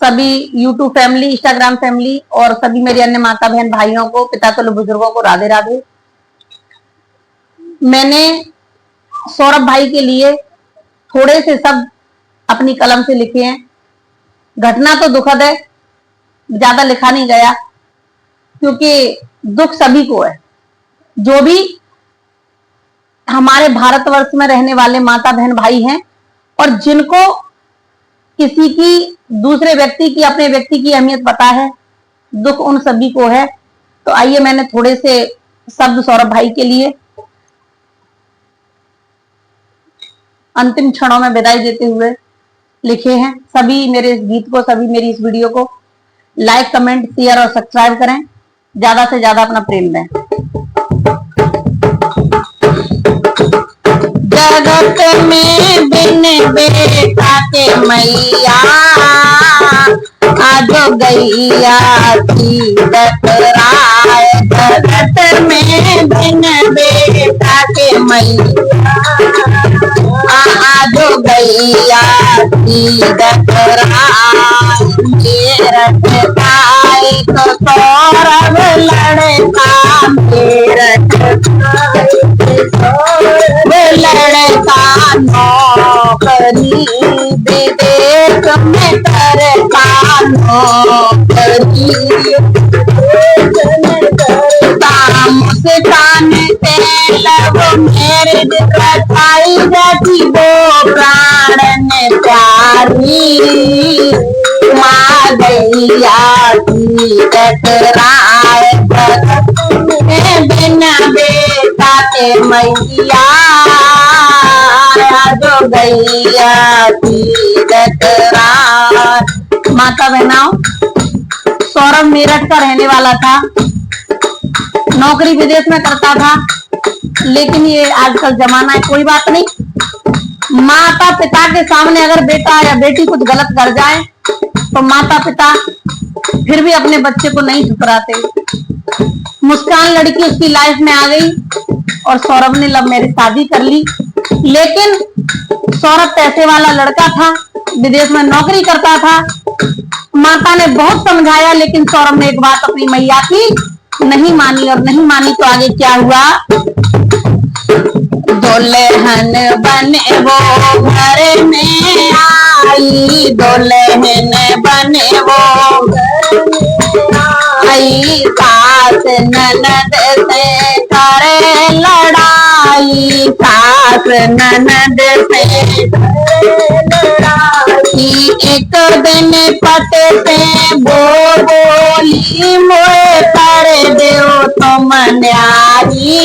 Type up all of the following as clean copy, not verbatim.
सभी YouTube family, Instagram family और सभी मेरी अन्य माता बहन भाइयों को, पिता तुल्य बुजुर्गों को राधे राधे। मैंने सौरभ भाई के लिए थोड़े से शब्द अपनी कलम से लिखे हैं। घटना तो दुखद है, ज्यादा लिखा नहीं गया क्योंकि दुख सभी को है। जो भी हमारे भारतवर्ष में रहने वाले माता बहन भाई हैं और जिनको किसी की, दूसरे व्यक्ति की, अपने व्यक्ति की अहमियत पता है, दुख उन सभी को है। तो आइए मैंने थोड़े से शब्द सौरभ भाई के लिए अंतिम क्षणों में विदाई देते हुए लिखे हैं। सभी मेरे इस गीत को, सभी मेरी इस वीडियो को लाइक, कमेंट, शेयर और सब्सक्राइब करें। ज्यादा से ज्यादा अपना प्रेम दें। जगत में बिन बेटा के मैया आज गैया सीरत राय। जगत में बिन बेटा के मैया आज गैया सीरत राय। मेरठ का एक सौरभ लड़का, मेरठ लड़का नौकरी विदेश में करता नौकरी। मुस्कान से लब मेरे रचाई जाती वो प्राण ने प्यारी। माँ गैया की टकराए बिना बेटा के मैया जो गैया की टकराए। माता बहनाओं, सौरभ मेरठ का रहने वाला था, नौकरी विदेश में करता था, लेकिन ये आजकल जमाना है, कोई बात नहीं। माता पिता के सामने अगर बेटा या बेटी कुछ गलत कर जाए तो माता पिता फिर भी अपने बच्चे को नहीं ठुकराते। मुस्कान लड़की उसकी लाइफ में आ गई और सौरभ ने लव मैरिज शादी कर ली। लेकिन सौरभ पैसे वाला लड़का था, विदेश में नौकरी करता था। माता ने बहुत समझाया, लेकिन सौरभ ने एक बात अपनी मैया की नहीं मानी, और नहीं मानी तो आगे क्या हुआ। दुल्हन बने वो घर में आई, दुल्हन बने वो आई। सास ननद से करे लड़ाई, सास ननद से लड़ाई। एक दिन पते से बोली मोए पर देव तुम न्यारी।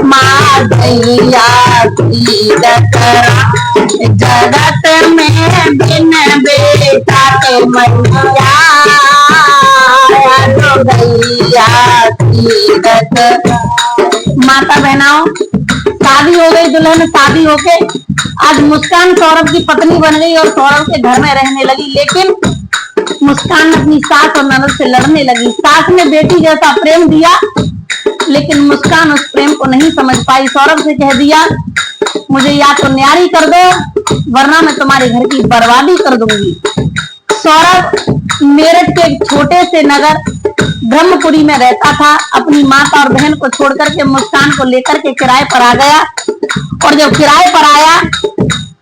माँ गैया की टकराए जगत में बिन बेटा के मैया जो गैया की टकराए। माता बहनाओं, शादी हो गई, दुल्हन शादी होके आज मुस्कान सौरभ की पत्नी बन गई और सौरभ के घर में रहने लगी। लेकिन मुस्कान अपनी सास और ननद से लड़ने लगी। सास ने बेटी जैसा प्रेम दिया, लेकिन मुस्कान उस प्रेम को नहीं समझ पाई। सौरभ से कह दिया, मुझे या तो न्यारी कर दो वरना मैं तुम्हारे घर की बर्बादी कर दूंगी। सौरभ मेरठ के एक छोटे से नगर ब्रह्मपुरी में रहता था। अपनी माता और बहन को छोड़कर के मुस्कान को लेकर के किराए पर आ गया, और जब किराए पर आया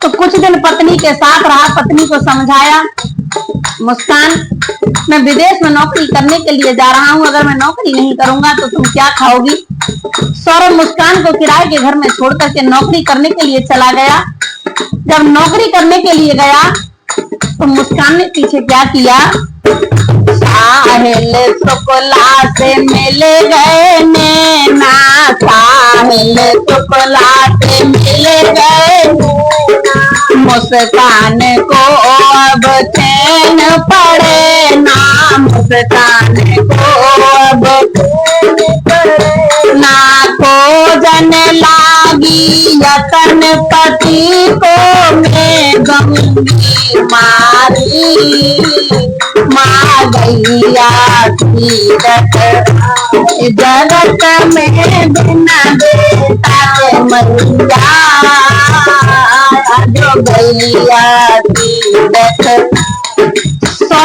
तो कुछ दिन पत्नी के साथ रहा। पत्नी को समझाया, मुस्कान मैं विदेश में नौकरी करने के लिए जा रहा हूं, अगर मैं नौकरी नहीं करूंगा तो तुम क्या खाओगी। सौरभ मुस्कान को किराए के घर में छोड़ करके नौकरी करने के लिए चला गया। जब नौकरी करने के लिए गया तो मुस्कान ने पीछे क्या किया। साहिल शुक्ला से मिल गए नैना, साहिल शुक्ला से मिल गए। मुस्कान को अब चैन पड़े ना, मुस्कान को अब ना खोजन लागी यतन पति को मैं गंगी मारी। माँ गैया की जगत में बिना बेटा के मैया जो गैया की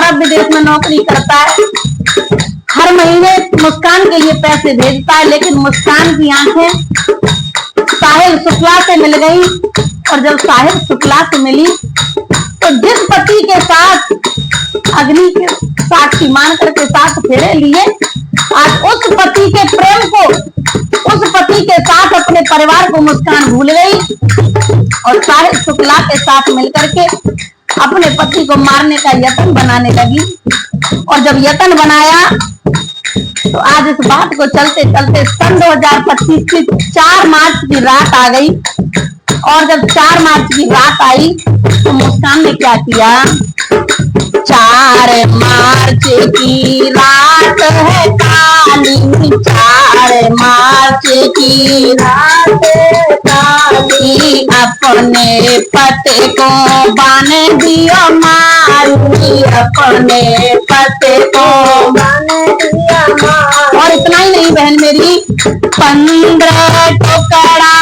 सौरभ विदेश में नौकरी करता है, हर महीने मुस्कान के लिए पैसे भेजता है, लेकिन मुस्कान की आंखें साहिल शुक्ला से मिल गई। और जब साहिल शुक्ला से मिली तो जिस पति के साथ अग्नि के साक्षी मानकर के साथ फेरे लिए, आज उस पति के प्रेम को, उस पति के साथ अपने परिवार को मुस्कान भूल गई और साहिल शुक्ला के साथ मिलकर के अपने पति को मारने का यत्न बनाने लगी। और जब यत्न बनाया तो आज इस बात को चलते चलते सन 2025 की 4 मार्च की रात आ गई। और जब 4 मार्च की रात आई तो मुस्कान ने क्या किया? 4 मार्च की रात है काली, 4 मार्च की रात है काली, अपने पति को बांध दिया मारी, अपने पति को बांध दिया मारी। और इतना ही नहीं बहन मेरी, 15 टुकड़ा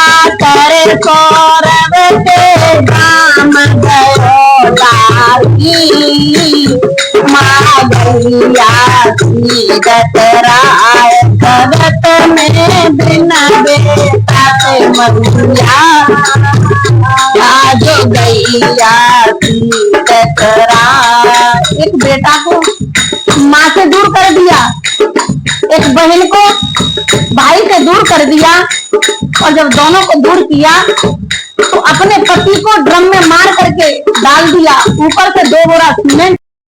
कर सौरभ के दाम गयो डाली, माँ गैया सीरत राय करत में बिना बेटा से मरिया, जो गैया सीरत राय। एक बेटा को माँ से दूर कर दिया, एक बहन को भाई से दूर कर दिया, और जब दोनों को दूर किया तो अपने पति को ड्रम में मार करके डाल दिया, ऊपर से 2 बोरा सीमेंट